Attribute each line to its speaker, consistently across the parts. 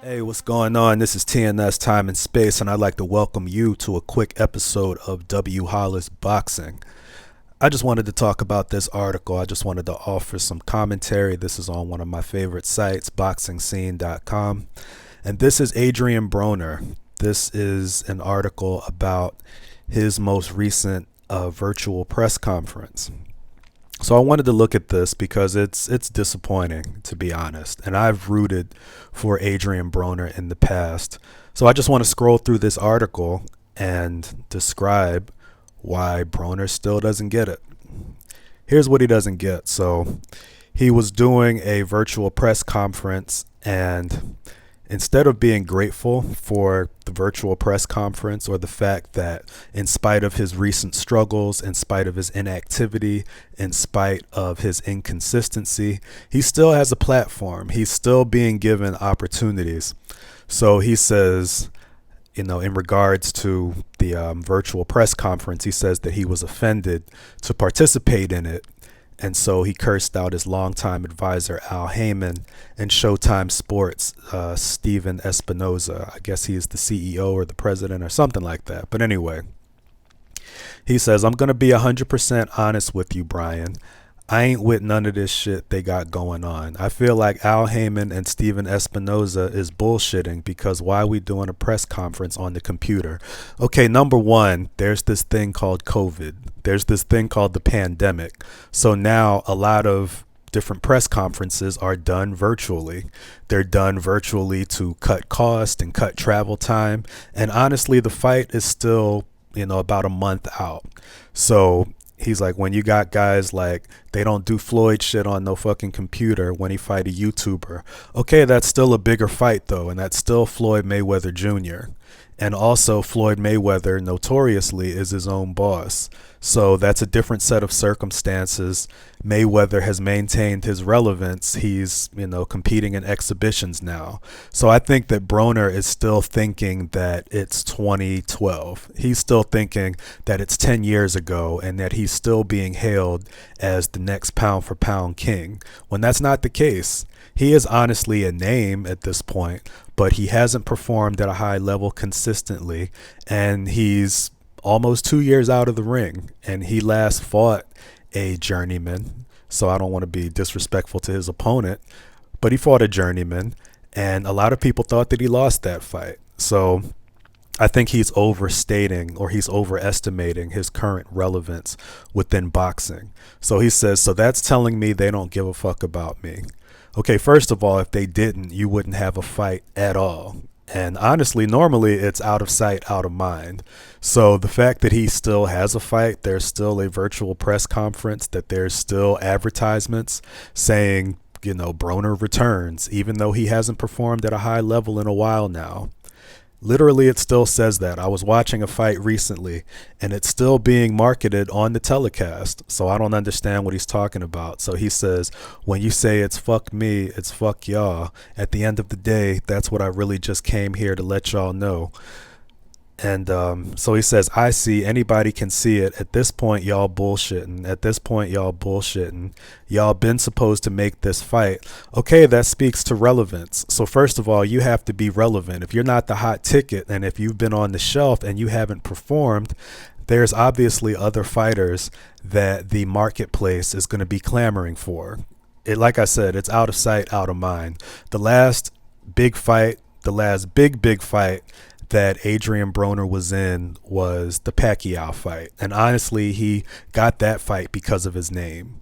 Speaker 1: Hey, what's going on? This is TNS Time and Space, and I'd like to welcome you to a quick episode of Hollis Boxing. I just wanted to talk about this article. I just wanted to offer some commentary. This is on one of my favorite sites, boxingscene.com. And this is Adrien Broner. This is an article about his most recent virtual press conference. So I wanted to look at this because it's disappointing, to be honest. And I've rooted for Adrien Broner in the past. So I just want to scroll through this article and describe why Broner still doesn't get it. Here's what he doesn't get. So he was doing a virtual press conference, and instead of being grateful for the virtual press conference or the fact that in spite of his recent struggles, in spite of his inactivity, in spite of his inconsistency, he still has a platform. He's still being given opportunities. So he says, in regards to the virtual press conference, he says that he was offended to participate in it. And so he cursed out his longtime advisor, Al Haymon, and Showtime Sports, Steven Espinoza. I guess he is the CEO or the president or something like that. But anyway, he says, I'm going to be 100% honest with you, Brian. I ain't with none of this shit they got going on. I feel like Al Haymon and Steven Espinoza is bullshitting because why we doing a press conference on the computer? Okay, number one, there's this thing called COVID. There's this thing called the pandemic. So now a lot of different press conferences are done virtually. They're done virtually to cut cost and cut travel time. And honestly, the fight is still, about a month out. So he's like, when you got guys like, they don't do Floyd shit on no fucking computer when he fight a YouTuber. Okay, that's still a bigger fight though, and that's still Floyd Mayweather Jr. And also Floyd Mayweather notoriously is his own boss. So that's a different set of circumstances. Mayweather has maintained his relevance. He's, competing in exhibitions now. So I think that Broner is still thinking that it's 2012. He's still thinking that it's 10 years ago and that he's still being hailed as the next pound for pound king, when that's not the case. He is honestly a name at this point, but he hasn't performed at a high level consistently, and he's almost 2 years out of the ring, and he last fought a journeyman. So I don't want to be disrespectful to his opponent, but he fought a journeyman, and a lot of people thought that he lost that fight. So I think he's overstating or he's overestimating his current relevance within boxing. So he says, so that's telling me they don't give a fuck about me. Okay, first of all, if they didn't, you wouldn't have a fight at all. And honestly, normally it's out of sight, out of mind. So the fact that he still has a fight, there's still a virtual press conference, that there's still advertisements saying, Broner returns, even though he hasn't performed at a high level in a while now. Literally, it still says that. I was watching a fight recently, and it's still being marketed on the telecast. So I don't understand what he's talking about. So he says, when you say it's fuck me, it's fuck y'all. At the end of the day, that's what I really just came here to let y'all know. And so he says, I see, anybody can see it. At this point, y'all bullshitting. At this point, y'all bullshitting. Y'all been supposed to make this fight. Okay, that speaks to relevance. So first of all, you have to be relevant. If you're not the hot ticket, and if you've been on the shelf and you haven't performed, there's obviously other fighters that the marketplace is going to be clamoring for. Like I said, it's out of sight, out of mind. The last big fight, the last big fight that Adrien Broner was in was the Pacquiao fight. And honestly, he got that fight because of his name.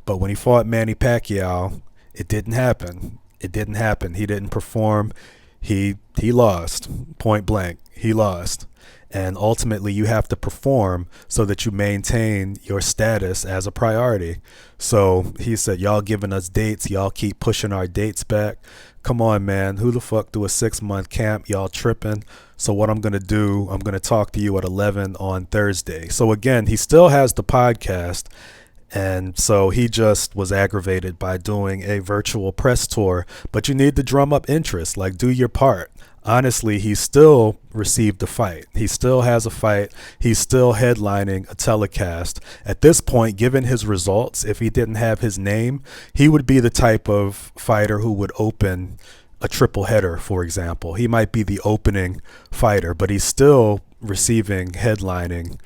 Speaker 1: But when he fought Manny Pacquiao, it didn't happen. It didn't happen. He didn't perform. He lost. Point blank. He lost. And ultimately, you have to perform so that you maintain your status as a priority. So he said, y'all giving us dates. Y'all keep pushing our dates back. Come on, man. Who the fuck do a 6-month camp? Y'all tripping. So what I'm going to do, I'm going to talk to you at 11 on Thursday. So again, he still has the podcast. And so he just was aggravated by doing a virtual press tour. But you need to drum up interest, like do your part. Honestly, he still received a fight. He still has a fight. He's still headlining a telecast. At this point, given his results, if he didn't have his name, he would be the type of fighter who would open a triple header, for example. He might be the opening fighter, but he's still receiving headlining,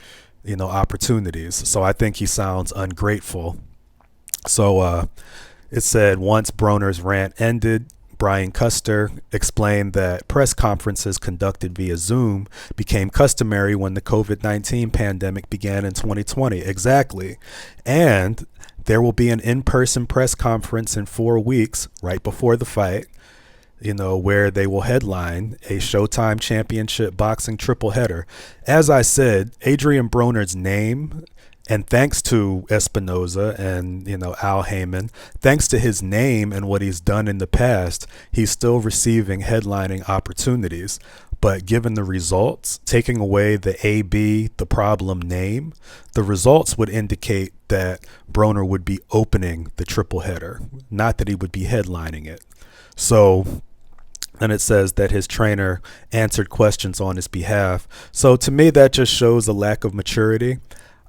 Speaker 1: opportunities. So I think he sounds ungrateful. So it said once Broner's rant ended, Brian Custer explained that press conferences conducted via Zoom became customary when the COVID-19 pandemic began in 2020. Exactly. And there will be an in-person press conference in 4 weeks right before the fight, where they will headline a Showtime Championship boxing triple header. As I said, Adrien Broner's name, and thanks to Espinoza and, Al Haymon, thanks to his name and what he's done in the past, he's still receiving headlining opportunities. But given the results, taking away the AB, the problem name, the results would indicate that Broner would be opening the triple header, not that he would be headlining it. So, and it says that his trainer answered questions on his behalf. So to me, that just shows a lack of maturity.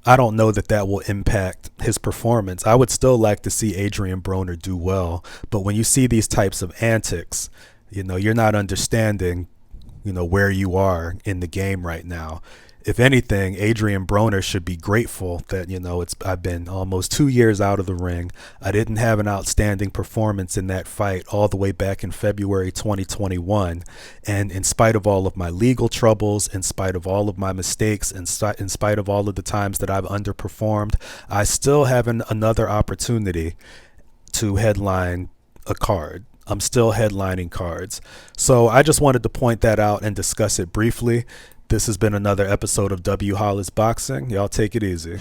Speaker 1: I don't know that that will impact his performance. I would still like to see Adrien Broner do well. But when you see these types of antics, you're not understanding, where you are in the game right now. If anything, Adrien Broner should be grateful that, I've been almost 2 years out of the ring. I didn't have an outstanding performance in that fight all the way back in February 2021. And in spite of all of my legal troubles, in spite of all of my mistakes, in spite of all of the times that I've underperformed, I still have another opportunity to headline a card. I'm still headlining cards. So I just wanted to point that out and discuss it briefly. This has been another episode of Hollis Boxing. Y'all take it easy.